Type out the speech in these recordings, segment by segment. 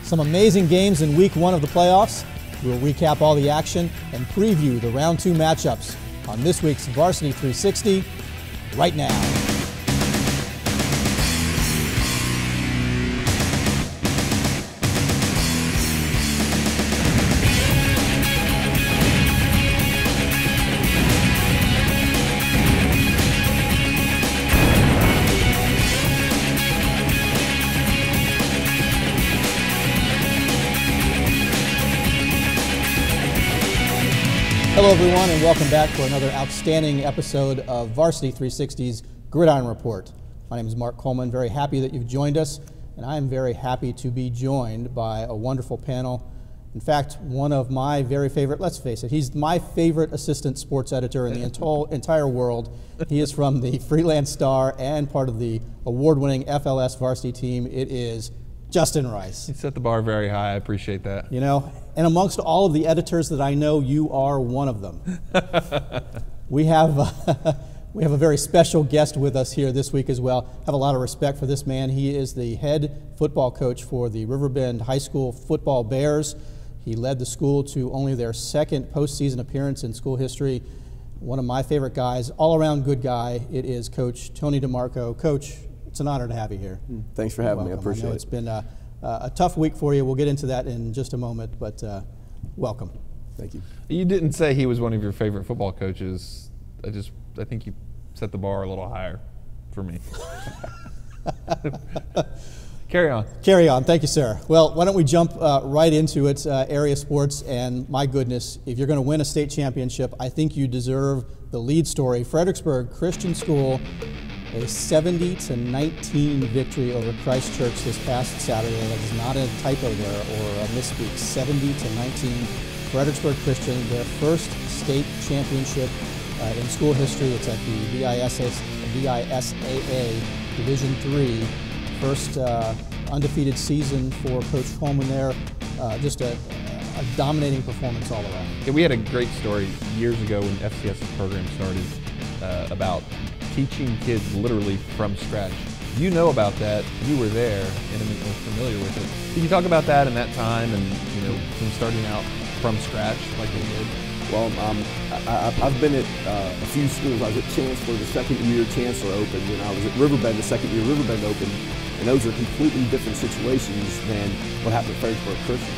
Some amazing games in week 1 of the playoffs. We'll recap all the action and preview the round 2 matchups on this week's Varsity 360 right now. Hello everyone, and welcome back for another outstanding episode of Varsity 360's Gridiron Report. My name is Mark Coleman. Very happy that you've joined us, and I am very happy to be joined by a wonderful panel. In fact, one of my very favorite, let's face it, he's my favorite assistant sports editor in the entire world. He is from the Freelance Star and part of the award-winning FLS varsity team. It is Justin Rice. You set the bar very high. I appreciate that. You know, and amongst all of the editors that I know, you are one of them. We have a very special guest with us here this week as well. Have a lot of respect for this man. He is the head football coach for the Riverbend High School football Bears. He led the school to only their second postseason appearance in school history. One of my favorite guys, all-around good guy. It is Coach Tony DeMarco. Coach, it's an honor to have you here. Thanks for having me. I appreciate it. It's been a tough week for you. We'll get into that in just a moment, but welcome. Thank you. You didn't say he was one of your favorite football coaches. I think you set the bar a little higher for me. Carry on. Carry on. Thank you, sir. Well, why don't we jump right into it, area sports, and my goodness, if you're going to win a state championship, I think you deserve the lead story. Fredericksburg Christian School, a 70-19 victory over Christ Church this past Saturday. That is not a typo there or a misspeak. 70-19. Fredericksburg Christian, their first state championship in school history. It's at the VISAA Division III. First undefeated season for Coach Coleman there. Just a dominating performance all around. Yeah, we had a great story years ago when FCS's program started about teaching kids literally from scratch. You know about that. You were there and are familiar with it. Can you talk about that and that time and, you know, from starting out from scratch like they did? Well, I've been at a few schools. I was at Chancellor the second year Chancellor opened. When I was at Riverbend the second year Riverbend opened. And those are completely different situations than what happened at Fredericksburg Christian.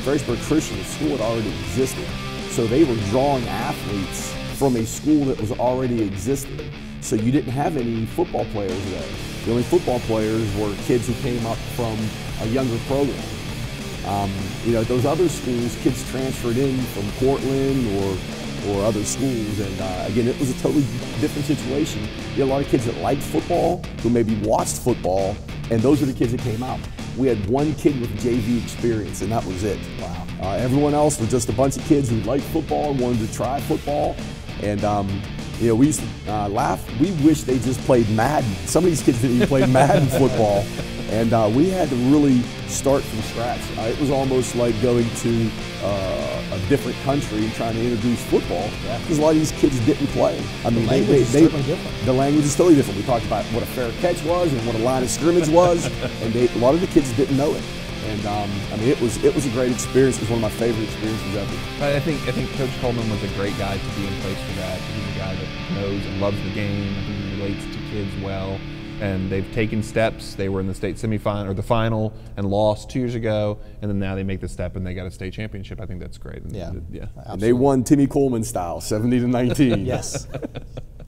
Fredericksburg Christian, the school had already existed. So they were drawing athletes from a school that was already existing. So you didn't have any football players there. The only football players were kids who came up from a younger program. You know, those other schools, kids transferred in from Portland or other schools, and again, it was a totally different situation. You had a lot of kids that liked football, who maybe watched football, and those are the kids that came out. We had one kid with JV experience, and that was it. Wow. Everyone else was just a bunch of kids who liked football and wanted to try football, and you know, we used to laugh. We wish they just played Madden. Some of these kids didn't even play Madden football. And we had to really start from scratch. It was almost like going to a different country and trying to introduce football, because a lot of these kids didn't play. I mean, the language is totally different. We talked about what a fair catch was and what a line of scrimmage was, and a lot of the kids didn't know it. And I mean, it was a great experience. It was one of my favorite experiences ever. I think Coach Coleman was a great guy to be in place for that. He's a guy that knows and loves the game. He relates to kids well. And they've taken steps. They were in the state semifinal or the final and lost 2 years ago, and then now they make the step and they got a state championship. I think that's great. And And they won Timmy Coleman style, 70-19. Yes.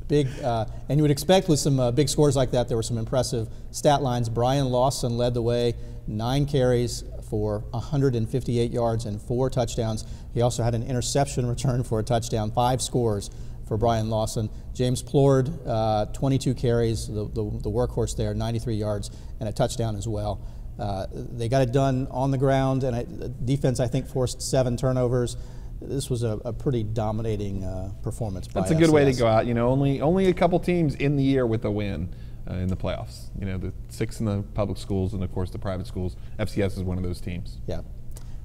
Big, and you would expect with some big scores like that, there were some impressive stat lines. Brian Lawson led the way, 9 carries for 158 yards and 4 touchdowns. He also had an interception return for a touchdown, 5 scores for Brian Lawson. James Plord, 22 carries, the workhorse there, 93 yards and a touchdown as well. They got it done on the ground, and defense, I think, forced 7 turnovers. This was a pretty dominating performance by That's a good way to go out. You know, only a couple teams in the year with a win in the playoffs. You know, the 6 in the public schools and, of course, the private schools. FCS is one of those teams. Yeah.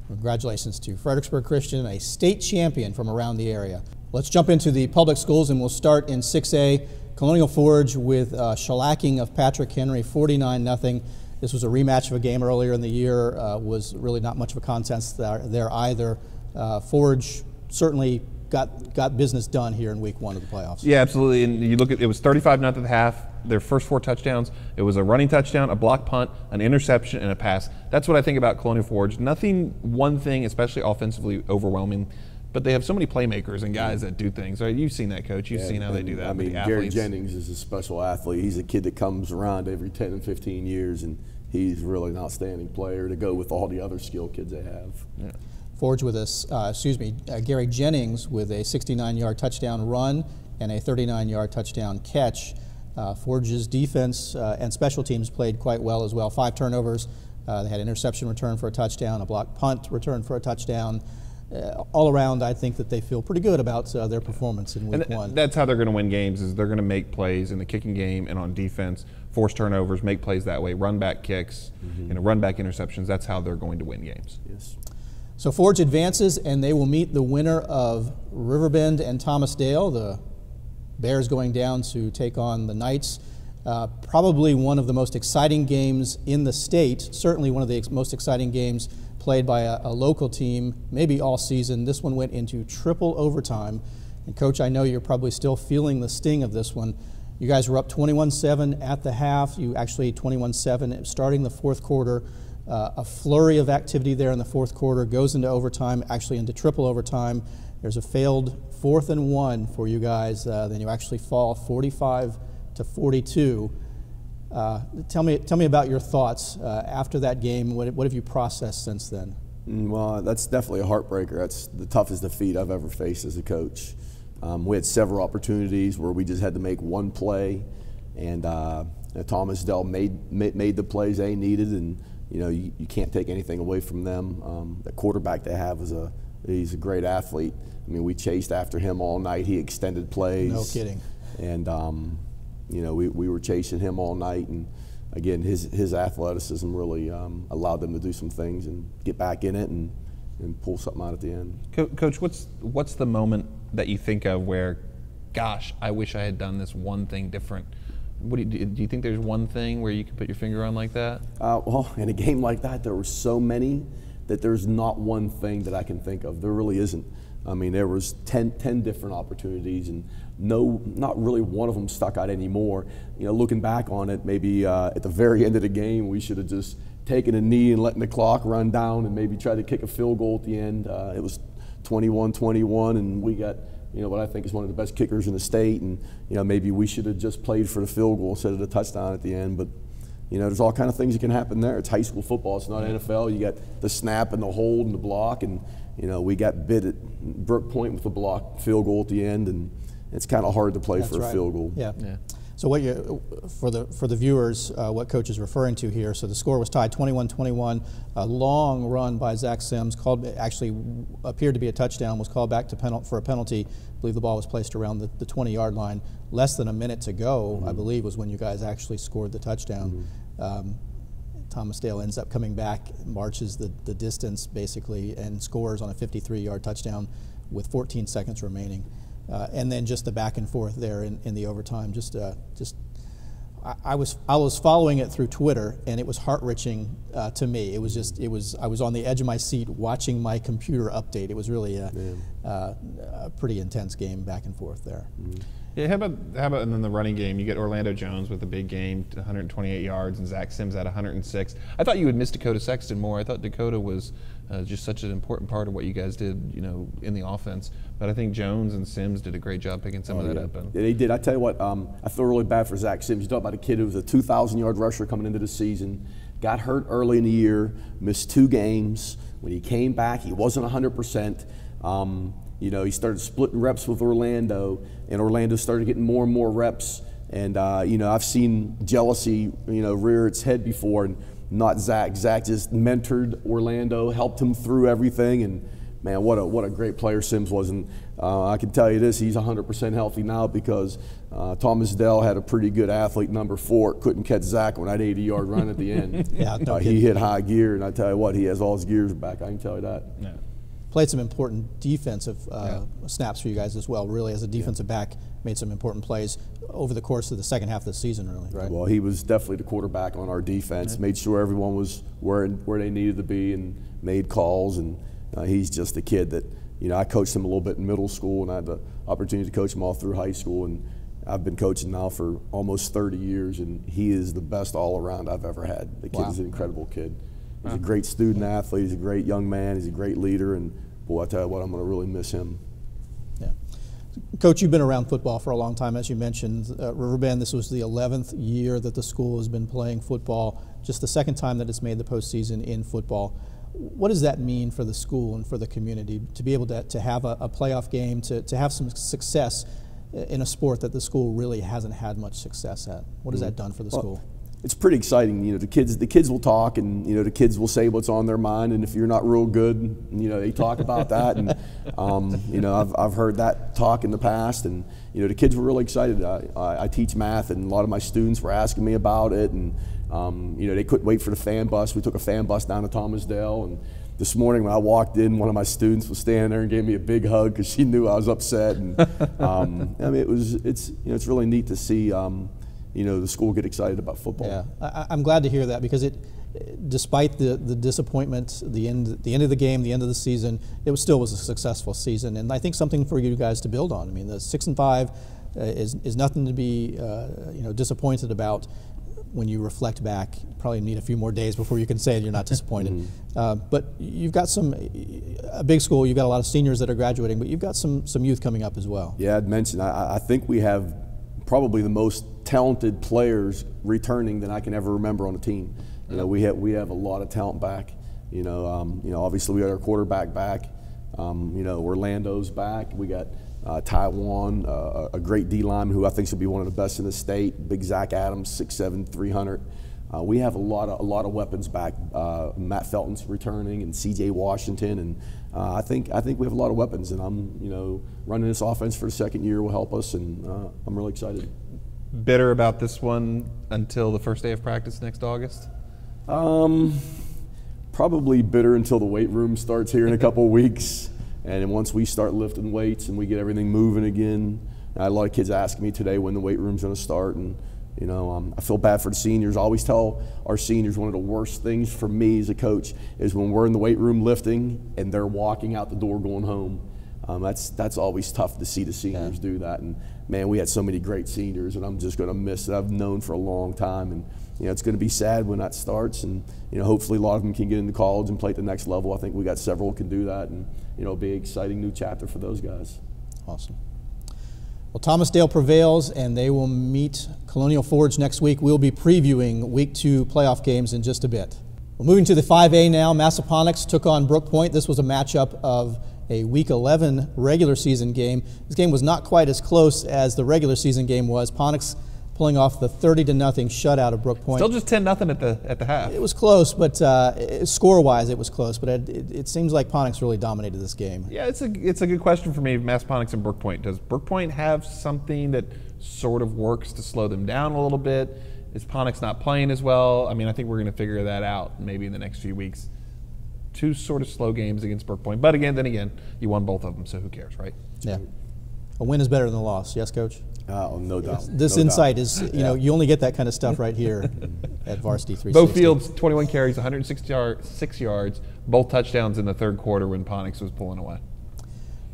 Congratulations to Fredericksburg Christian, a state champion from around the area. Let's jump into the public schools, and we'll start in 6A. Colonial Forge with shellacking of Patrick Henry, 49-0. This was a rematch of a game earlier in the year. Was really not much of a contest there either. Forge certainly got business done here in week 1 of the playoffs. Yeah, absolutely. And you look at it was 35-0 at the half. Their first 4 touchdowns. It was a running touchdown, a block punt, an interception, and a pass. That's what I think about Colonial Forge. Nothing, one thing, especially offensively, overwhelming. But they have so many playmakers and guys that do things. Right? You've seen that, Coach. You've seen how they do that. I mean, Gary Jennings is a special athlete. He's a kid that comes around every 10 and 15 years, and he's really an outstanding player to go with all the other skilled kids they have. Yeah. Forge with Gary Jennings with a 69-yard touchdown run and a 39-yard touchdown catch. Forge's defense and special teams played quite well as well. 5 turnovers. They had an interception return for a touchdown, a blocked punt return for a touchdown. All around, I think that they feel pretty good about their performance in week 1. That's how they're going to win games, is they're going to make plays in the kicking game and on defense, force turnovers, make plays that way, run back kicks, run back interceptions. That's how they're going to win games. Yes. So Forge advances, and they will meet the winner of Riverbend and Thomasdale. The Bears going down to take on the Knights. Probably one of the most exciting games in the state, certainly one of the most exciting games played by a local team, maybe all season. This one went into triple overtime. And Coach, I know you're probably still feeling the sting of this one. You guys were up 21-7 at the half. You actually 21-7 starting the 4th quarter. A flurry of activity there in the 4th quarter, goes into overtime, actually into triple overtime. There's a failed 4th and 1 for you guys. Then you actually fall 45-42. Tell me about your thoughts after that game. What have you processed since then? Well, that's definitely a heartbreaker. That's the toughest defeat I've ever faced as a coach. We had several opportunities where we just had to make one play, and Thomasdale made the plays they needed, and you can't take anything away from them. The quarterback they have he's a great athlete. I mean, we chased after him all night. He extended plays. No kidding. And we were chasing him all night, and again, his athleticism really allowed them to do some things and get back in it and pull something out at the end. Coach, what's the moment that you think of where, gosh, I wish I had done this one thing different? Do you think there's one thing where you can put your finger on like that? Well, in a game like that, there were so many that there's not one thing that I can think of. There really isn't. I mean, there was 10 different opportunities, and not really one of them stuck out anymore. Looking back on it, maybe at the very end of the game, we should have just taken a knee and letting the clock run down and maybe tried to kick a field goal at the end. It was 21-21, and we got what I think is one of the best kickers in the state, and maybe we should have just played for the field goal instead of the touchdown at the end. But there's all kind of things that can happen there. It's high school football. It's not NFL. You got the snap and the hold and the block, and we got bit at Brook Point with the block field goal at the end, and it's kind of hard to play for a field goal. Yeah. So for the viewers, what Coach is referring to here, so the score was tied 21-21. A long run by Zach Sims, actually appeared to be a touchdown, was called back for a penalty. I believe the ball was placed around the 20-yard line. Less than a minute to go, I believe, was when you guys actually scored the touchdown. Thomasdale ends up coming back, marches the distance basically, and scores on a 53-yard touchdown with 14 seconds remaining. And then just the back and forth there in the overtime. I was following it through Twitter, and it was heart-wrenching to me. I was on the edge of my seat watching my computer update. It was really a pretty intense game back and forth there. Yeah, how about in the running game, you get Orlando Jones with a big game, 128 yards, and Zach Sims at 106. I thought you would miss Dakota Sexton more. I thought Dakota was just such an important part of what you guys did, in the offense. But I think Jones and Sims did a great job picking some of that up. Yeah, they did. I tell you what, I feel really bad for Zach Sims. You talk about a kid who was a 2,000-yard rusher coming into the season, got hurt early in the year, missed 2 games. When he came back, he wasn't 100%. He started splitting reps with Orlando, and Orlando started getting more and more reps. And I've seen jealousy, rear its head before, and not Zach. Zach just mentored Orlando, helped him through everything, and man, what a great player Sims was. And I can tell you this: he's 100% healthy now because Thomasdale had a pretty good athlete, number 4, couldn't catch Zach on that 80-yard run at the end. Yeah, he hit high gear, and I tell you what, he has all his gears back. I can tell you that. Yeah. played some important defensive snaps for you guys as well. Really, as a defensive back, made some important plays over the course of the second half of the season. Really, right? Well, he was definitely the quarterback on our defense. Made sure everyone was where they needed to be and made calls. And he's just a kid that, you know, I coached him a little bit in middle school, and I had the opportunity to coach him all through high school. And I've been coaching now for almost 30 years, and he is the best all-around I've ever had. The kid is an incredible kid. He's a great student athlete. He's a great young man. He's a great leader, and boy, I tell you what, I'm going to really miss him. Yeah, Coach, you've been around football for a long time, as you mentioned. Riverbend, this was the 11th year that the school has been playing football. Just the second time that it's made the postseason in football. What does that mean for the school and for the community to be able to have a playoff game, to have some success in a sport that the school really hasn't had much success at? What has that done for the school? It's pretty exciting. You know, the kids will talk, and you know, the kids will say what's on their mind, and if you're not real good, you know, they talk about that. And you know, I've heard that talk in the past, and you know, the kids were really excited. I teach math, and a lot of my students were asking me about it, and you know, they couldn't wait for the fan bus. We took a fan bus down to Thomasdale, and this morning when I walked in, one of my students was standing there and gave me a big hug because she knew I was upset. And I mean, it's really neat to see you know, the school get excited about football. Yeah, I'm glad to hear that, because despite the disappointment, the end of the game, the end of the season, it still was a successful season, and I think something for you guys to build on. I mean, the 6-5 is nothing to be you know, disappointed about. When you reflect back, you probably need a few more days before you can say you're not disappointed. But you've got a big school, you've got a lot of seniors that are graduating, but you've got some youth coming up as well. Yeah, I'd mentioned, I think we have probably the most talented players returning than I can ever remember on a team. You know, we have a lot of talent back. You know, obviously we got our quarterback back. You know, Orlando's back. We got Taiwan, a great D lineman who I think should be one of the best in the state. Big Zach Adams, 6'7", 300. We have a lot of weapons back. Matt Felton's returning, and C.J. Washington, and I think we have a lot of weapons. And I'm, you know, running this offense for the second year will help us, and I'm really excited. Bitter about this one until the first day of practice next August? Probably bitter until the weight room starts here in a couple of weeks. And then once we start lifting weights and we get everything moving again, I had a lot of kids asking me today when the weight room's going to start. And, you know, I feel bad for the seniors. I always tell our seniors one of the worst things for me as a coach is when we're in the weight room lifting and they're walking out the door going home. That's always tough to see the seniors do that. And, man, we had so many great seniors, and I'm just going to miss it. I've known for a long time. And, you know, it's going to be sad when that starts. And, you know, hopefully a lot of them can get into college and play at the next level. I think we got several who can do that. And, you know, it'll be an exciting new chapter for those guys. Awesome. Well, Thomasdale prevails, and they will meet Colonial Forge next week. We'll be previewing Week 2 playoff games in just a bit. Well, moving to the 5A now, Massaponax took on Brook Point. This was a matchup of a Week 11 regular season game. This game was not quite as close as the regular season game was. Ponax pulling off the 30-0 shutout of Brook Point. Still just 10-0 at the half. It was close, but score-wise it was close. But it seems like Ponax really dominated this game. Yeah, it's a good question for me, Massaponax and Brook Point. Does Brook Point have something that sort of works to slow them down a little bit? Is Ponax not playing as well? I mean, I think we're going to figure that out maybe in the next few weeks. Two sort of slow games against Brook Point. But then again, you won both of them, so who cares, right? Yeah. A win is better than a loss. Yes, Coach? Oh, no doubt. This insight is, you know, you only get that kind of stuff right here at Varsity 360. Both fields, 21 carries, 106 yards, both touchdowns in the third quarter when Ponax was pulling away.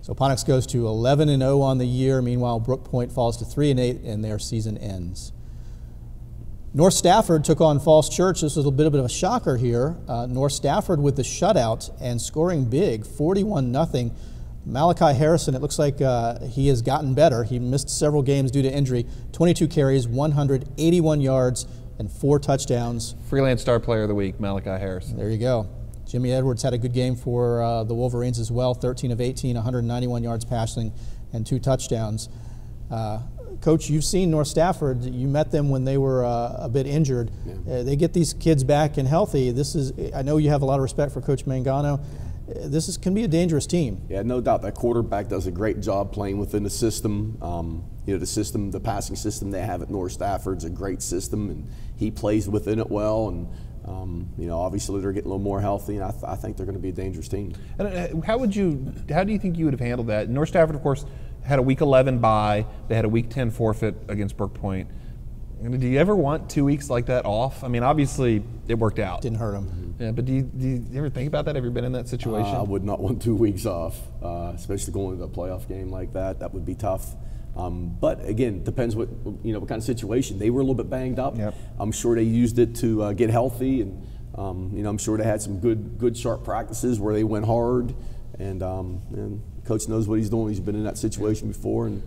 So Ponax goes to 11-0 on the year. Meanwhile, Brook Point falls to 3-8, and their season ends. North Stafford took on Falls Church. This was a bit of a shocker here. North Stafford with the shutout and scoring big, 41-0. Malachi Harrison, it looks like he has gotten better. He missed several games due to injury. 22 carries, 181 yards, and 4 touchdowns. Freelance Star Player of the Week, Malachi Harrison. There you go. Jimmy Edwards had a good game for the Wolverines as well. 13 of 18, 191 yards passing, and 2 touchdowns. Coach, you've seen North Stafford. You met them when they were a bit injured. Yeah. They get these kids back and healthy. I know you have a lot of respect for Coach Mangano. Can be a dangerous team. Yeah, no doubt. That quarterback does a great job playing within the system. You know, the passing system they have at North Stafford's a great system, and he plays within it well. And Obviously they're getting a little more healthy, and I think they're going to be a dangerous team. And how do you think you would have handled that? North Stafford, of course, had a Week 11 bye. They had a Week 10 forfeit against Brook Point. Do you ever want 2 weeks like that off? I mean, obviously it worked out. Didn't hurt them. Yeah, but do you ever think about that? Have you been in that situation? I would not want 2 weeks off, especially going to a playoff game like that. That would be tough. But again, depends what kind of situation. They were a little bit banged up. Yep. I'm sure they used it to get healthy, and I'm sure they had some good sharp practices where they went hard. And coach knows what he's doing. He's been in that situation before, and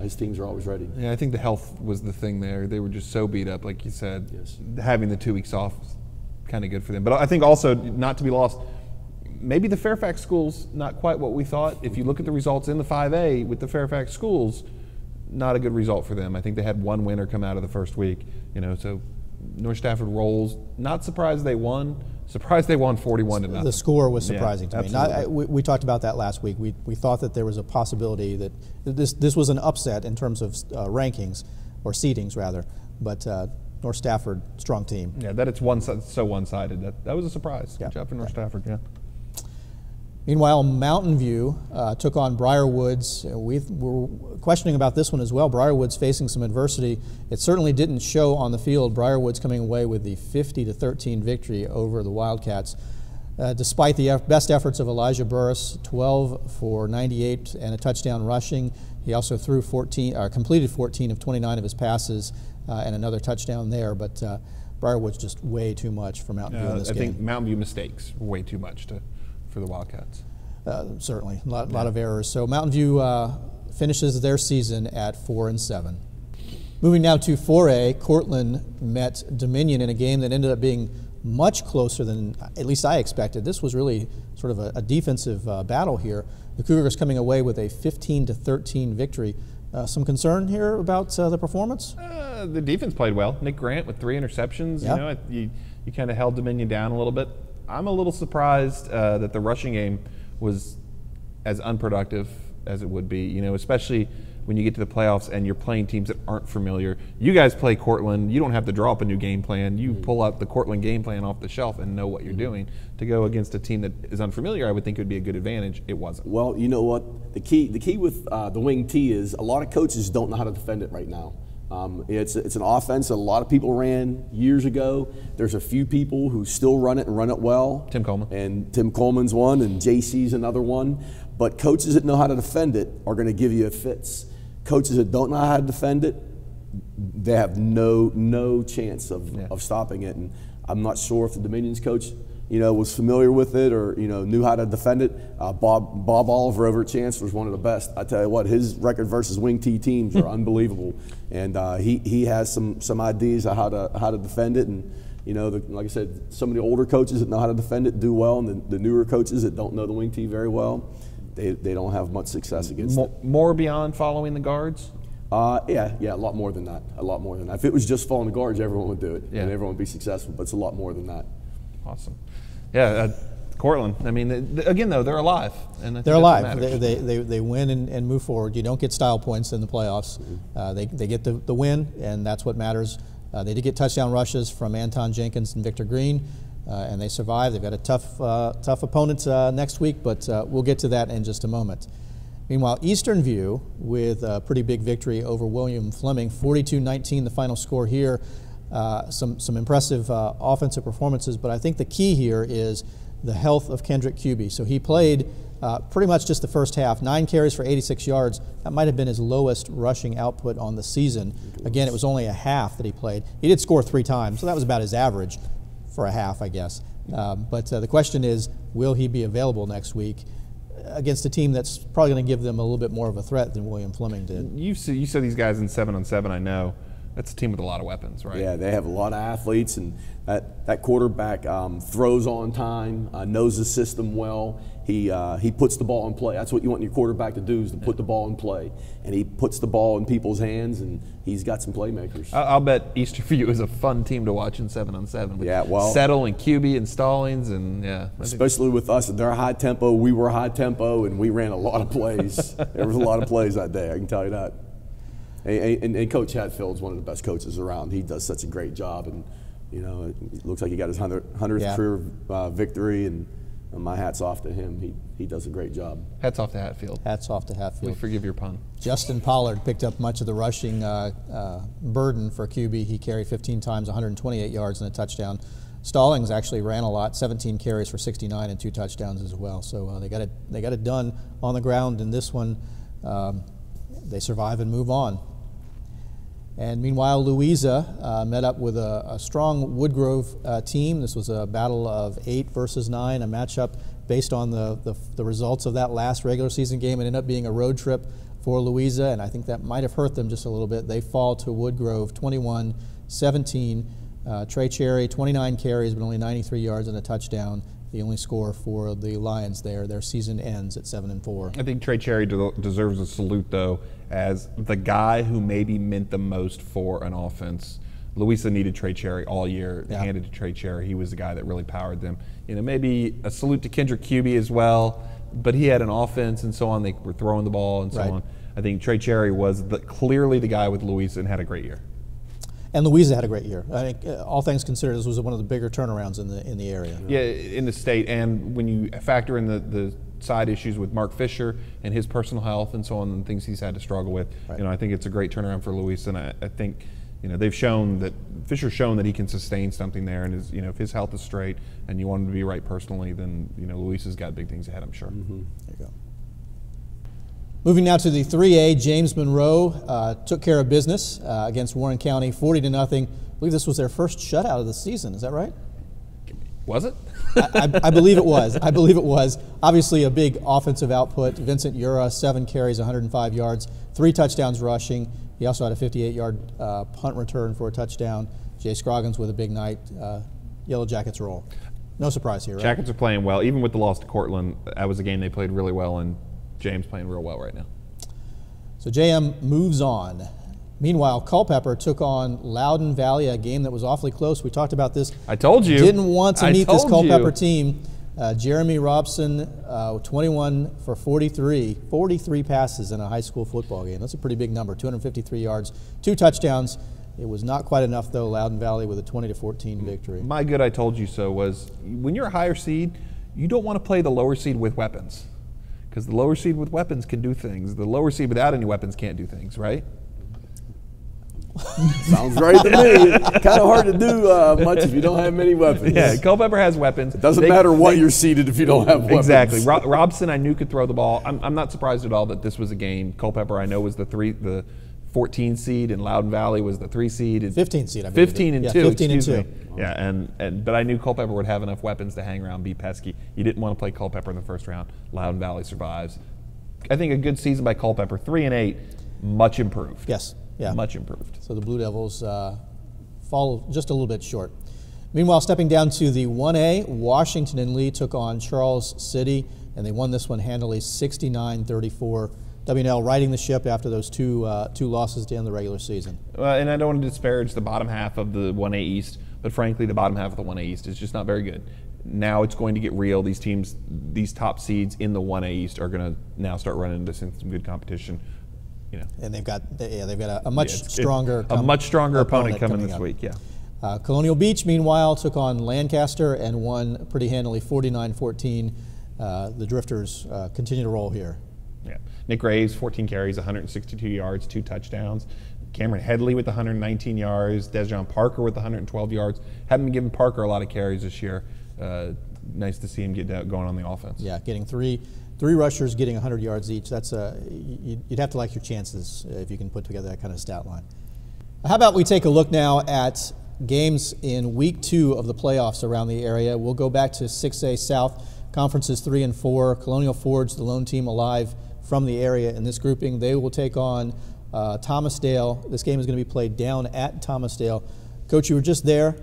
his teams are always ready. Yeah, I think the health was the thing there. They were just so beat up, like you said. Yes. Having the 2 weeks off was kind of good for them. But I think also, not to be lost, maybe the Fairfax schools, not quite what we thought. If you look at the results in the 5A with the Fairfax schools, not a good result for them. I think they had one winner come out of the first week. So North Stafford rolls. Not surprised they won. Surprised they won 41-0. The score was surprising to me. We talked about that last week. We thought that there was a possibility that this was an upset in terms of rankings, or seedings rather. But North Stafford, strong team. Yeah, that it's so one-sided. That was a surprise. Good job for North Stafford. Yeah. Meanwhile, Mountain View took on Briarwoods. We were questioning about this one as well. Briarwoods facing some adversity. It certainly didn't show on the field. Briarwoods coming away with the 50-13 victory over the Wildcats. Despite the best efforts of Elijah Burris, 12 for 98 and a touchdown rushing. He also threw completed 14 of 29 of his passes and another touchdown there. But Briarwoods just way too much for Mountain View in this game. I think Mountain View mistakes were way too much for the Wildcats. Certainly, a lot of errors. So Mountain View finishes their season at 4-7. Moving now to 4A, Cortland met Dominion in a game that ended up being much closer than at least I expected. This was really sort of a defensive battle here. The Cougars coming away with a 15-13 victory. Some concern here about the performance? The defense played well. Nick Grant with 3 interceptions. Yep. You kind of held Dominion down a little bit. I'm a little surprised that the rushing game was as unproductive as it would be, especially when you get to the playoffs and you're playing teams that aren't familiar. You guys play Cortland. You don't have to draw up a new game plan. You pull out the Cortland game plan off the shelf and know what you're doing. To go against a team that is unfamiliar, I would think it would be a good advantage. It wasn't. Well, you know what? The key with the wing T is a lot of coaches don't know how to defend it right now. It's an offense that a lot of people ran years ago. There's a few people who still run it and run it well. Tim Coleman. And Tim Coleman's one, and JC's another one. But coaches that know how to defend it are going to give you fits. Coaches that don't know how to defend it, they have no chance of stopping it. And I'm not sure if the Dominion's coach was familiar with it or knew how to defend it. Bob Oliver over at Chancellor is one of the best. I tell you what, his record versus wing T teams are unbelievable, and he has some ideas of how to defend it. And like I said, some of the older coaches that know how to defend it do well, and the newer coaches that don't know the wing T very well, they don't have much success against it. More beyond following the guards. Yeah, a lot more than that. A lot more than that. If it was just following the guards, everyone would do it, and everyone would be successful. But it's a lot more than that. Awesome. Yeah, Cortland. I mean, again though, they're alive. And they're alive. They win and move forward. You don't get style points in the playoffs. They get the win, and that's what matters. They did get touchdown rushes from Anton Jenkins and Victor Green, and they survived. They've got a tough opponent next week, but we'll get to that in just a moment. Meanwhile, Eastern View with a pretty big victory over William Fleming, 42-19 the final score here. Some impressive offensive performances, but I think the key here is the health of Kendrick Cuby. So he played pretty much just the first half, 9 carries for 86 yards. That might have been his lowest rushing output on the season. Again, it was only a half that he played. He did score 3 times, so that was about his average for a half, I guess. But the question is, will he be available next week against a team that's probably going to give them a little bit more of a threat than William Fleming did? You saw these guys in 7-on-7, I know. That's a team with a lot of weapons, right? Yeah, they have a lot of athletes, and that quarterback throws on time, knows the system well. He puts the ball in play. That's what you want your quarterback to do, is to put the ball in play. And he puts the ball in people's hands, and he's got some playmakers. I'll bet Eastern View is a fun team to watch in 7-on-7. Yeah, well, Settle and QB and Stallings, and especially with us, they're high tempo. We were high tempo, and we ran a lot of plays. There was a lot of plays that day, I can tell you that. And Coach Hatfield's one of the best coaches around. He does such a great job, and You know, it looks like he got his 100th Yeah. career victory, and my hat's off to him. He does a great job. Hats off to Hatfield. Hats off to We Hatfield. forgive your pun. Justin Pollard picked up much of the rushing burden for QB. He carried 15 times, 128 yards and a touchdown. Stallings actually ran a lot, 17 carries for 69 and 2 touchdowns as well. So they got it done on the ground in this one. They survive and move on. And meanwhile, Louisa met up with a strong Woodgrove team. This was a battle of 8 versus 9, a matchup based on the results of that last regular season game. It ended up being a road trip for Louisa, and I think that might have hurt them just a little bit. They fall to Woodgrove 21-17. Trey Cherry, 29 carries, but only 93 yards and a touchdown. The only score for the Lions there. Their season ends at 7-4. I think Trey Cherry deserves a salute, though, as the guy who maybe meant the most for an offense. Louisa needed Trey Cherry all year, Yeah. handed to Trey Cherry. He was the guy that really powered them. You know, maybe a salute to Kendrick Cuby as well, but he had an offense and so on. They were throwing the ball and so Right. on. I think Trey Cherry was clearly the guy with Louisa and had a great year. And Louisa had a great year. I think, all things considered, this was one of the bigger turnarounds in the area. Yeah, in the state, and when you factor in the side issues with Mark Fisher and his personal health and so on, and things he's had to struggle with, Right. you know, I think it's a great turnaround for Luis, and I think, you know, they've shown that Fisher's shown that he can sustain something there, and is, you know, if his health is straight and you want him to be right personally, then, you know, Luis has got big things ahead, I'm sure. There you go. Moving now to the 3A, James Monroe took care of business against Warren County, 40-0. I believe this was their first shutout of the season. Is that right? Was it? I believe it was. I believe it was. Obviously, a big offensive output. Vincent Ura, 7 carries, 105 yards, 3 touchdowns rushing. He also had a 58-yard punt return for a touchdown. Jay Scroggins with a big night. Yellow Jackets roll. No surprise here, right? Jackets are playing well. Even with the loss to Cortland, that was a game they played really well, and James playing real well right now. So JM moves on. Meanwhile, Culpeper took on Loudoun Valley, a game that was awfully close. We talked about this. I told you. Didn't want to meet this told Culpeper you. team. Jeremy Robson, 21 for 43 passes in a high school football game. That's a pretty big number, 253 yards, 2 touchdowns. It was not quite enough, though. Loudoun Valley with a 20-14 victory. My good I told you so was, when you're a higher seed, you don't want to play the lower seed with weapons, because the lower seed with weapons can do things. The lower seed without any weapons can't do things, right? Sounds right to me. It's kind of hard to do much if you don't have many weapons. Yeah, Culpeper has weapons. It doesn't matter what you're seeded if you don't have weapons. Exactly. Robson, I knew, could throw the ball. I'm not surprised at all that this was a game. Culpeper, I know, was the 14 seed, and Loudoun Valley was the 3 seed. 15 seed, I believe. 15 and 2. 15 and 2. Me. Yeah, but I knew Culpeper would have enough weapons to hang around, be pesky. You didn't want to play Culpeper in the first round. Loudoun Valley survives. I think a good season by Culpeper, 3-8, much improved. Yes. Yeah. Much improved. So the Blue Devils fall just a little bit short. Meanwhile, stepping down to the 1A, Washington and Lee took on Charles City, and they won this one handily, 69-34. W&L riding the ship after those two losses to end the regular season. And I don't want to disparage the bottom half of the 1A East, but frankly, the bottom half of the 1A East is just not very good. Now it's going to get real. These teams, these top seeds in the 1A East are going to now start running into some good competition. You know. And they've got a much stronger opponent coming this week. Yeah. Colonial Beach, meanwhile, took on Lancaster and won pretty handily, 49-14. The Drifters continue to roll here. Yeah. Nick Graves, 14 carries, 162 yards, 2 touchdowns. Cameron Headley with 119 yards. Desjon Parker with 112 yards. Haven't been giving Parker a lot of carries this year. Nice to see him get going on the offense. Yeah, getting three rushers getting 100 yards each. That's you'd have to like your chances if you can put together that kind of stat line. How about we take a look now at games in week 2 of the playoffs around the area. We'll go back to 6A South, conferences 3 and 4. Colonial Forge, the lone team alive from the area in this grouping. They will take on Thomasdale. This game is going to be played down at Thomasdale. Coach, you were just there.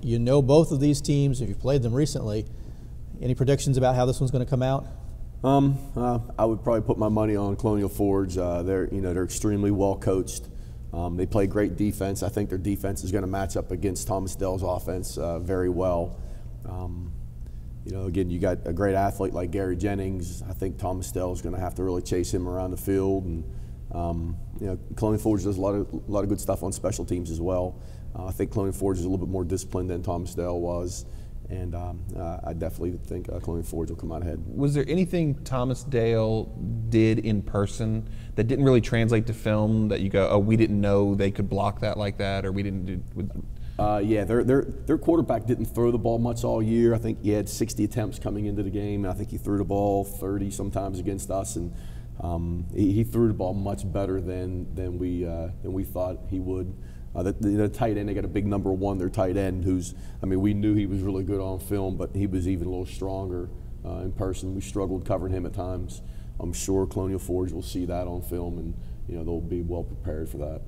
You know both of these teams if you've played them recently. Any predictions about how this one's going to come out? I would probably put my money on Colonial Forge. They're extremely well coached. They play great defense. I think their defense is going to match up against Thomasdale's offense very well. Again, you got a great athlete like Gary Jennings. I think Thomasdale is going to have to really chase him around the field, and Colonial Forge does a lot of good stuff on special teams as well. I think Colonial Forge is a little bit more disciplined than Thomasdale was. And I definitely think Colonial Forge will come out ahead. Was there anything Thomasdale did in person that didn't really translate to film that you go, oh, we didn't know they could block that like that, or we didn't do? Yeah, their quarterback didn't throw the ball much all year. I think he had 60 attempts coming into the game, and I think he threw the ball 30 sometimes against us, and he threw the ball much better than we thought he would. The tight end, they got a big number 1, their tight end, who's, I mean, we knew he was really good on film, but he was even a little stronger in person. We struggled covering him at times. I'm sure Colonial Forge will see that on film, and they'll be well prepared for that.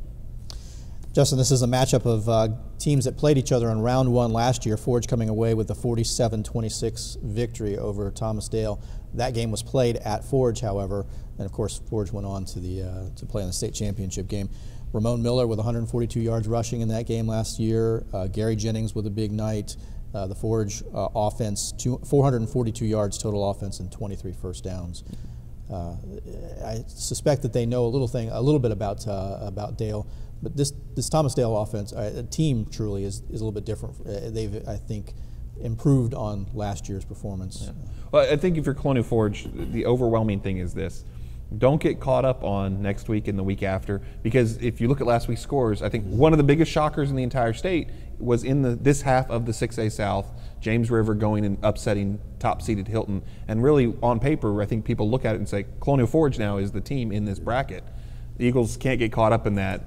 Justin, this is a matchup of teams that played each other in round 1 last year. Forge coming away with the 47-26 victory over Thomasdale. That game was played at Forge, however, and of course Forge went on to play in the state championship game. Ramon Miller with 142 yards rushing in that game last year. Gary Jennings with a big night. The Forge offense, 442 yards total offense and 23 first downs. I suspect that they know a little bit about Dale, but this Thomasdale offense team truly is a little bit different. They've, I think, improved on last year's performance. Yeah. Well, I think if you're Colonial Forge, the overwhelming thing is this. Don't get caught up on next week and the week after, because if you look at last week's scores, I think one of the biggest shockers in the entire state was in this half of the 6A South, James River going and upsetting top-seeded Hilton. And really, on paper, I think people look at it and say, Colonial Forge now is the team in this bracket. The Eagles can't get caught up in that.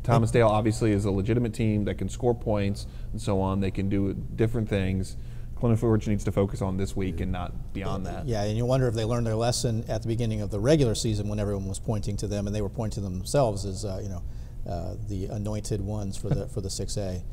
Thomasdale obviously is a legitimate team that can score points and so on. They can do different things. Colonial Forge needs to focus on this week and not beyond that. Yeah, and you wonder if they learned their lesson at the beginning of the regular season when everyone was pointing to them, and they were pointing to themselves as the anointed ones for the 6A.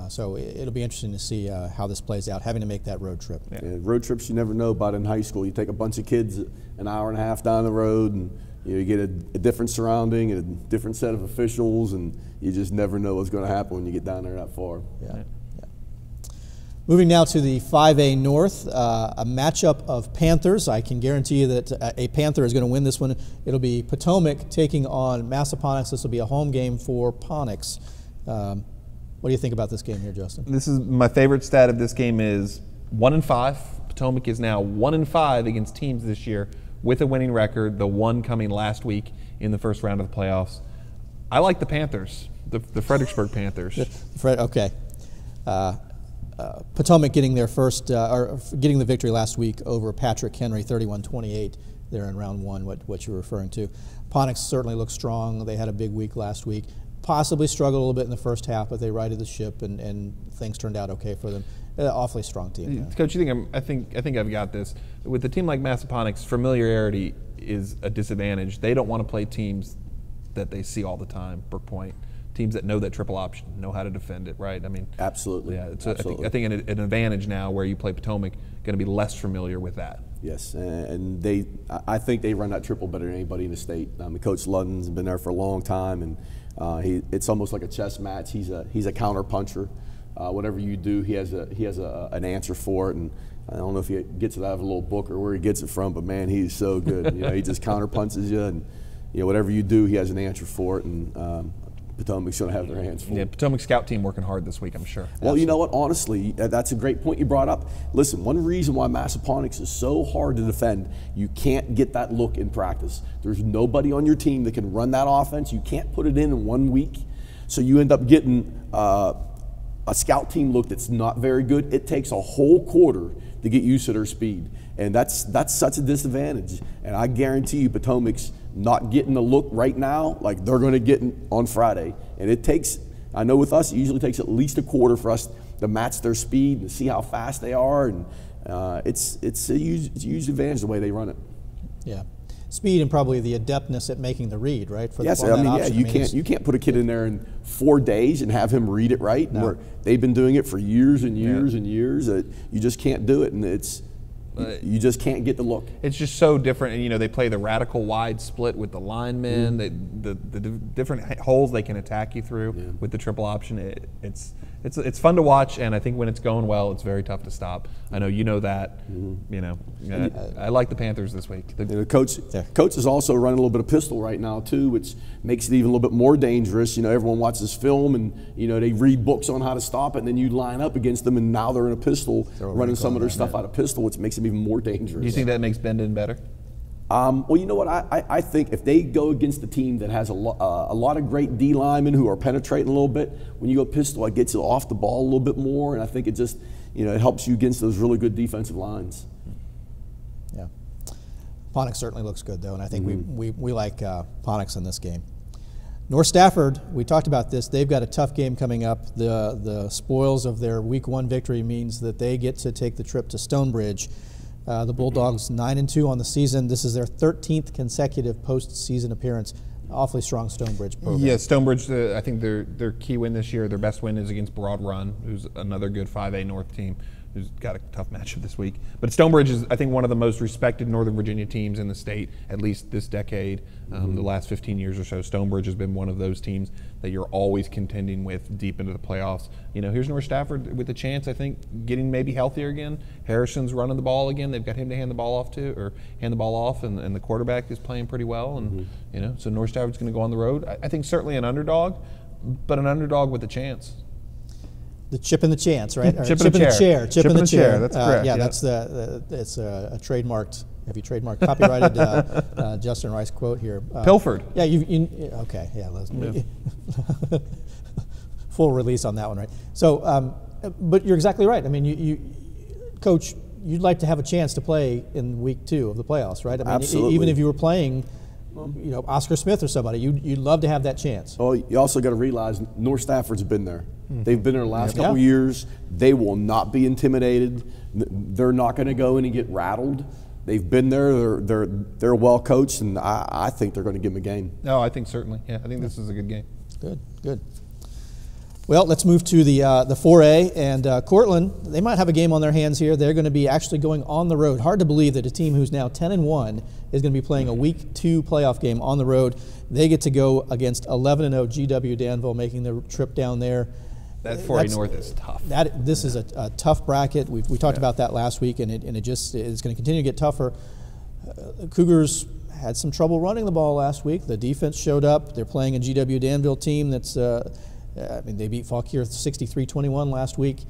So it'll be interesting to see how this plays out, having to make that road trip. Yeah. Yeah, road trips you never know about in high school. You take a bunch of kids an hour and a half down the road, and you get a different surrounding and a different set of officials, and you just never know what's going to happen when you get down there that far. Yeah. Moving now to the 5A North, a matchup of Panthers. I can guarantee you that a Panther is going to win this one. It'll be Potomac taking on Massaponax. This will be a home game for Ponax. What do you think about this game here, Justin? This is my favorite stat of this game is 1-5. Potomac is now 1-5 against teams this year with a winning record, the one coming last week in the first round of the playoffs. I like the Panthers, the Fredericksburg Panthers. Okay. Potomac getting their first, or getting the victory last week over Patrick Henry, 31-28. There in round 1, what you're referring to. Ponax certainly looks strong. They had a big week last week. Possibly struggled a little bit in the first half, but they righted the ship, and things turned out okay for them. Awfully strong team. Yeah. Coach, I think I've got this. With a team like Massaponax, familiarity is a disadvantage. They don't want to play teams that they see all the time. Brook Point. Teams that know that triple option, know how to defend it, right? I mean, absolutely. Yeah, it's absolutely. I think an advantage now where you play Potomac, going to be less familiar with that. Yes, and I think they run that triple better than anybody in the state. Coach Ludden's been there for a long time, and it's almost like a chess match. He's a counter puncher. Whatever you do, he has an answer for it, and I don't know if he gets it out of a little book or where he gets it from, but man, he's so good. He just counter punches you, and whatever you do, he has an answer for it, and Potomac's going to have their hands full. Yeah, Potomac scout team working hard this week, I'm sure. Well, you know what? Honestly, that's a great point you brought up. Listen, one reason why Massaponax is so hard to defend, you can't get that look in practice. There's nobody on your team that can run that offense. You can't put it in 1 week. So you end up getting a scout team look that's not very good. It takes a whole quarter to get used to their speed. And that's such a disadvantage. And I guarantee you Potomac's not getting the look right now like they're going to get on Friday. And it takes, I know with us, it usually takes at least a quarter for us to match their speed and see how fast they are. And it's a huge advantage the way they run it. Yeah. Speed and probably the adeptness at making the read, right? For yes, you can't put a kid in there in 4 days and have him read it right. No. They've been doing it for years and years and years. You just can't do it, and you just can't get the look. It's just so different, and they play the radical wide split with the linemen, the different holes they can attack you through with the triple option. it's fun to watch, and I think when it's going well, it's very tough to stop. I know you know that. You know, I like the Panthers this week. The coach is also running a little bit of pistol right now too, which makes it even a little bit more dangerous. You know, everyone watches film and you know they read books on how to stop it, and then you line up against them, and now they're in a pistol, running some of their stuff out of pistol, which makes them even more dangerous. Do you think that makes Bendon better? Well, you know what? I think if they go against a team that has a lot of great D linemen who are penetrating a little bit, when you go pistol, it gets you off the ball a little bit more, and I think it just, you know, it helps you against those really good defensive lines. Yeah, Ponix certainly looks good though, and I think we like Ponix in this game. North Stafford, we talked about this. They've got a tough game coming up. The spoils of their Week 1 victory means that they get to take the trip to Stonebridge. The Bulldogs 9-2 on the season. This is their 13th consecutive postseason appearance. Awfully strong Stonebridge program. Yeah, Stonebridge. I think their key win this year, their best win is against Broad Run, who's another good 5A North team, who's got a tough matchup this week. But Stonebridge is, I think, one of the most respected Northern Virginia teams in the state, at least this decade. The last 15 years or so, Stonebridge has been one of those teams that you're always contending with deep into the playoffs. You know, here's North Stafford with a chance, I think, getting maybe healthier again. Harrison's running the ball again. They've got him to hand the ball off, and the quarterback is playing pretty well. And you know, so North Stafford's going to go on the road. I think certainly an underdog, but an underdog with a chance. The chip and the chance, right? Chip in the chair. Chip in the chair. That's correct. Yeah, that's it's a trademarked. Have you trademarked, copyrighted Justin Rice quote here? Pilfered. Yeah, okay. Yeah, full release on that one, right? So, but you're exactly right. I mean, Coach, you'd like to have a chance to play in Week 2 of the playoffs, right? I mean, absolutely. Even if you were playing, you know, Oscar Smith or somebody, you'd love to have that chance. Oh, you also got to realize North Stafford's been there. They've been there the last couple years. They will not be intimidated. They're not going to go in and get rattled. They've been there. They're well coached, and I think they're going to give them a game. No, I think certainly. Yeah, I think this is a good game. Good. Well, let's move to the 4A, and Cortland. They might have a game on their hands here. They're going to be actually going on the road. Hard to believe that a team who's now 10-1 is going to be playing a Week 2 playoff game on the road. They get to go against 11-0 GW Danville, making the trip down there. That 4A North is tough. This is a tough bracket. We talked about that last week, and it just is going to continue to get tougher. Cougars had some trouble running the ball last week. The defense showed up. They're playing a GW Danville team that's, I mean, they beat Fauquier 63-21 last week.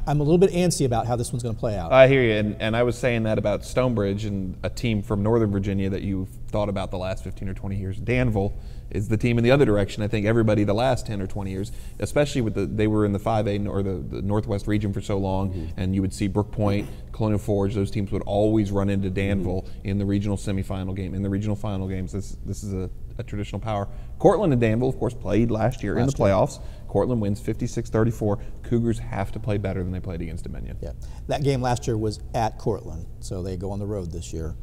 I'm a little bit antsy about how this one's going to play out. I hear you, and I was saying that about Stonebridge and a team from Northern Virginia that you've thought about the last 15 or 20 years. Danville is the team in the other direction. I think everybody the last 10 or 20 years, especially with they were in the 5A or the Northwest region for so long, and you would see Brook Point, Colonial Forge, those teams would always run into Danville in the regional semifinal game, in the regional final games. This is a traditional power. Cortland and Danville, of course, played last year in the playoffs. Cortland wins 56-34. Cougars have to play better than they played against Dominion. Yeah, that game last year was at Cortland, so they go on the road this year.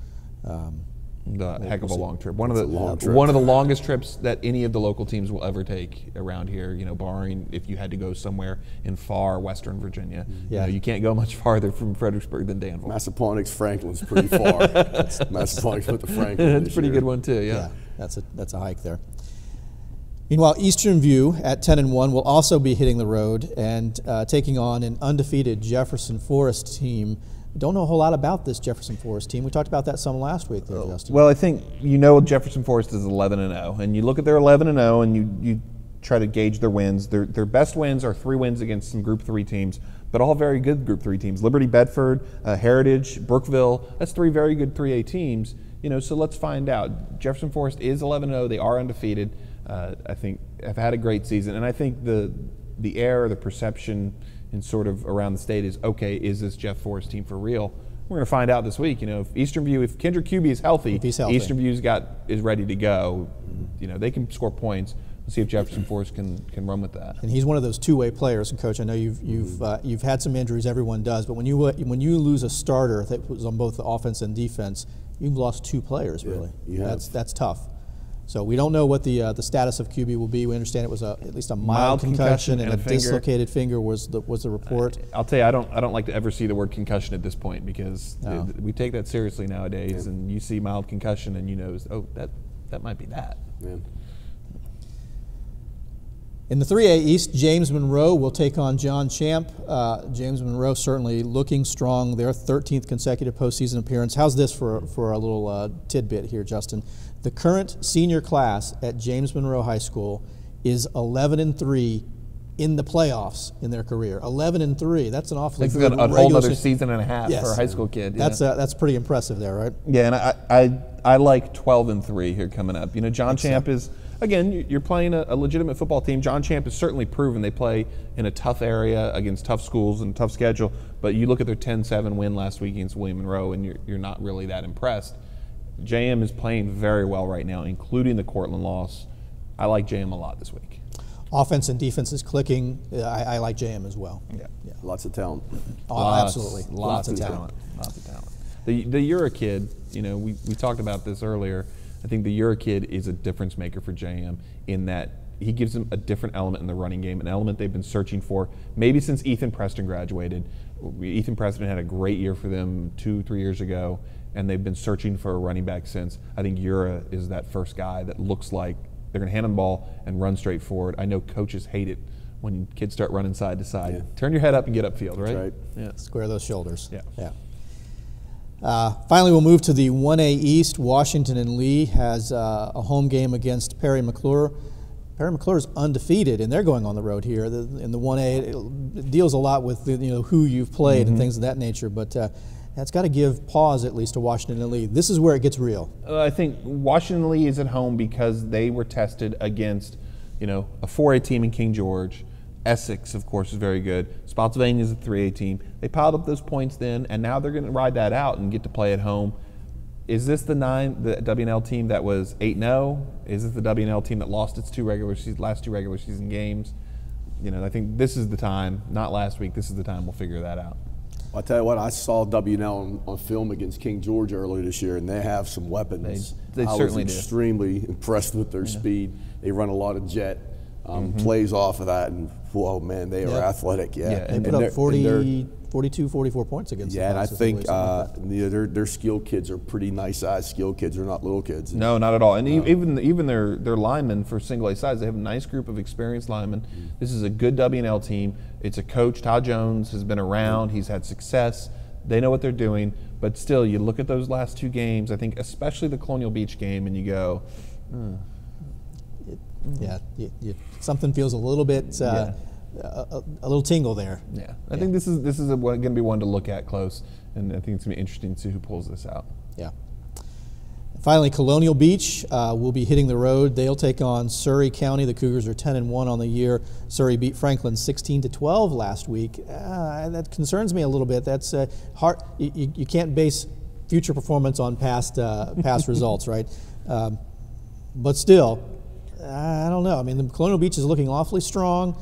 Heck of a long trip. One of the longest trips that any of the local teams will ever take around here. You know, barring if you had to go somewhere in far Western Virginia. You know, you can't go much farther from Fredericksburg than Danville. Massaponax Franklin's pretty far. Massaponax went to Franklin. That's a pretty good one too. Yeah, that's a hike there. Meanwhile, Eastern View at 10-1 will also be hitting the road and taking on an undefeated Jefferson Forest team. Don't know a whole lot about this Jefferson Forest team. We talked about that some last week, though, Justin. Well, I think Jefferson Forest is 11-0, and you look at their 11-0 and you try to gauge their wins. Their best wins are 3 wins against some Group 3 teams, but all very good Group 3 teams. Liberty Bedford, Heritage, Brookville. That's 3 very good 3A teams. You know, so let's find out. Jefferson Forest is 11-0. They are undefeated. I think have had a great season, and I think the air, the perception, and sort of around the state is, okay, is this Jeff Forest team for real? We're going to find out this week. You know, if Kendrick Kuby is healthy, Eastern View is ready to go. You know, they can score points. Let's see if Jefferson Forest can run with that. And he's one of those two-way players. And Coach, I know you've had some injuries. Everyone does, but when you lose a starter that was on both the offense and defense, you've lost 2 players really. That's tough. So we don't know what the status of QB will be. We understand it was at least a mild concussion and a dislocated finger was the report. I'll tell you, I don't like to ever see the word concussion at this point because we take that seriously nowadays. And you see mild concussion and you know, oh, that might be that. Yeah. In the 3A East, James Monroe will take on John Champ. James Monroe certainly looking strong. Their 13th consecutive postseason appearance. How's this for a little tidbit here, Justin? The current senior class at James Monroe High School is 11-3 in the playoffs in their career. 11-3. That's an awfully good a whole other season and a half for a high school kid. That's pretty impressive there, right? Yeah, and I like 12-3 here coming up. You know, John Champ is. Again, you're playing a legitimate football team. John Champ has certainly proven they play in a tough area against tough schools and tough schedule. But you look at their 10-7 win last week against William Monroe, and you're not really that impressed. JM is playing very well right now, including the Cortland loss. I like JM a lot this week. Offense and defense is clicking. I like JM as well. Yeah. Lots of talent. Absolutely. Lots of talent. Lots of talent. The Ura kid, you know, we talked about this earlier. I think the Ura kid is a difference maker for JM in that he gives them a different element in the running game, an element they've been searching for maybe since Ethan Preston graduated. Ethan Preston had a great year for them 2-3 years ago, and they've been searching for a running back since. I think Ura is that first guy that looks like they're going to hand him the ball and run straight forward. I know coaches hate it when kids start running side to side. Yeah. Turn your head up and get upfield, right? That's right. Yeah. Square those shoulders. Yeah. Finally, we'll move to the 1A East. Washington and Lee has a home game against Perry McClure. Perry McClure is undefeated, and they're going on the road here. In the 1A, it deals a lot with who you've played and things of that nature, but that's got to give pause at least to Washington and Lee. This is where it gets real. I think Washington and Lee is at home because they were tested against a 4A team in King George. Essex, of course, is very good. Spotsylvania is a 3A team. They piled up those points then, and now they're going to ride that out and get to play at home. Is this the WNL team that was 8-0? Is this the WNL team that lost its last two regular season games? I think this is the time, not last week, this is the time we'll figure that out. I'll tell you what, I saw WNL on film against King George earlier this year, and they have some weapons. They certainly do. I was extremely impressed with their speed. They run a lot of jet. Plays off of that, and whoa, man, they are athletic. They put up 42, 44 points against them. Yeah, and I think their skilled kids are pretty nice-sized skilled kids. They're not little kids. No, not at all. And even their linemen for single-A size, they have a nice group of experienced linemen. This is a good WNL team. It's a coach. Todd Jones has been around. He's had success. They know what they're doing. But still, you look at those last two games, I think especially the Colonial Beach game, and you go, Yeah, something feels a little bit, a little tingle there. Yeah, I think this is going to be one to look at close, and I think it's going to be interesting to see who pulls this out. Yeah. Finally, Colonial Beach will be hitting the road. They'll take on Surrey County. The Cougars are 10-1 on the year. Surrey beat Franklin 16-12 last week. That concerns me a little bit. That's hard. You can't base future performance on past results, right? But still. I don't know. I mean, the Colonial Beach is looking awfully strong,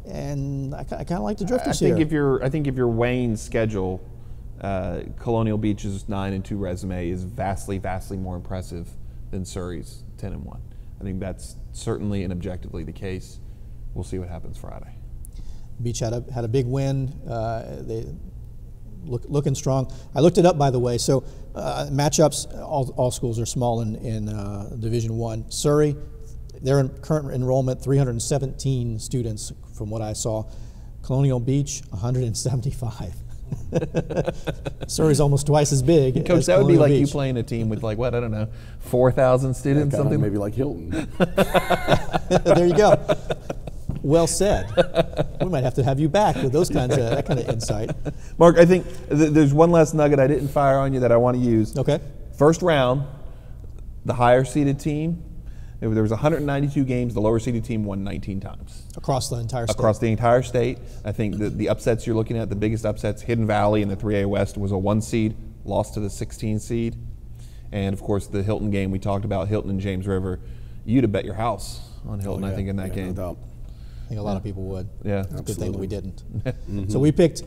and I kind of like the Drifters here. I think if you're weighing schedule, Colonial Beach's 9-2 resume is vastly, vastly more impressive than Surrey's 10-1. I think that's certainly and objectively the case. We'll see what happens Friday. Beach had a big win. They looking strong. I looked it up, by the way. So matchups, all schools are small in Division I. Surrey. Their current enrollment, 317 students from what I saw. Colonial Beach, 175. Surrey's almost twice as big. Coach, as that would be like Beach. you playing a team with 4,000 students, something maybe like Hilton. There you go. Well said. We might have to have you back with that kind of insight. Mark, I think there's one last nugget I didn't fire on you that I want to use. Okay. First round, the higher seeded team. There was 192 games. The lower seeded team won 19 times. Across the entire state. Across the entire state. I think the upsets you're looking at, the biggest upsets, Hidden Valley in the 3A West was a 1 seed, lost to the 16 seed. And, of course, the Hilton game we talked about, Hilton and James River. You'd have bet your house on Hilton, I think, in that game. No doubt. I think a lot of people would. Yeah. It's a good thing that we didn't. So we picked,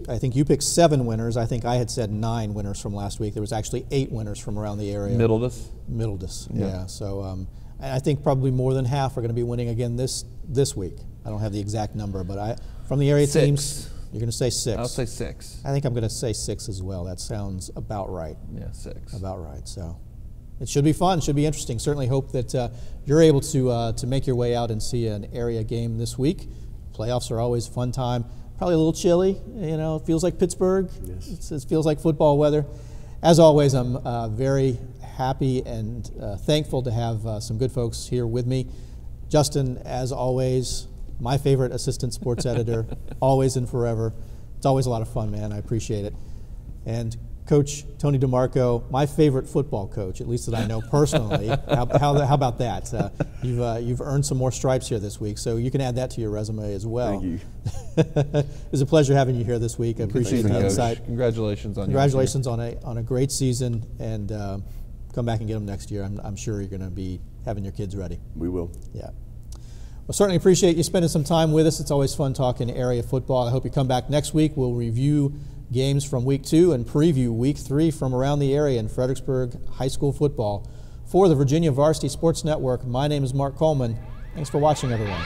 I think you picked 7 winners. I think I had said 9 winners from last week. There was actually 8 winners from around the area. Middledus, yeah. So I think probably more than half are going to be winning again this week. I don't have the exact number, but from the area 6. teams, you're going to say 6. I'll say 6. I think I'm going to say 6 as well. That sounds about right. Yeah, 6. About right. So It should be fun, should be interesting. Certainly hope that you're able to make your way out and see an area game this week. Playoffs are always a fun time. Probably a little chilly, you know, it feels like Pittsburgh. Yes. It feels like football weather. As always, I'm very happy and thankful to have some good folks here with me. Justin, as always, my favorite assistant sports editor, always and forever. It's always a lot of fun, man. I appreciate it. And Coach Tony DeMarco, my favorite football coach, at least that I know personally. How about that? You've earned some more stripes here this week, so you can add that to your resume as well. Thank you. It was a pleasure having you here this week. I appreciate the insight. Congratulations on a great season, and come back and get them next year. I'm sure you're going to be having your kids ready. We will. Yeah. Well, certainly appreciate you spending some time with us. It's always fun talking area football. I hope you come back next week. We'll review games from week 2 and preview week 3 from around the area in Fredericksburg High School football. For the Virginia Varsity Sports Network, my name is Mark Coleman. Thanks for watching, everyone.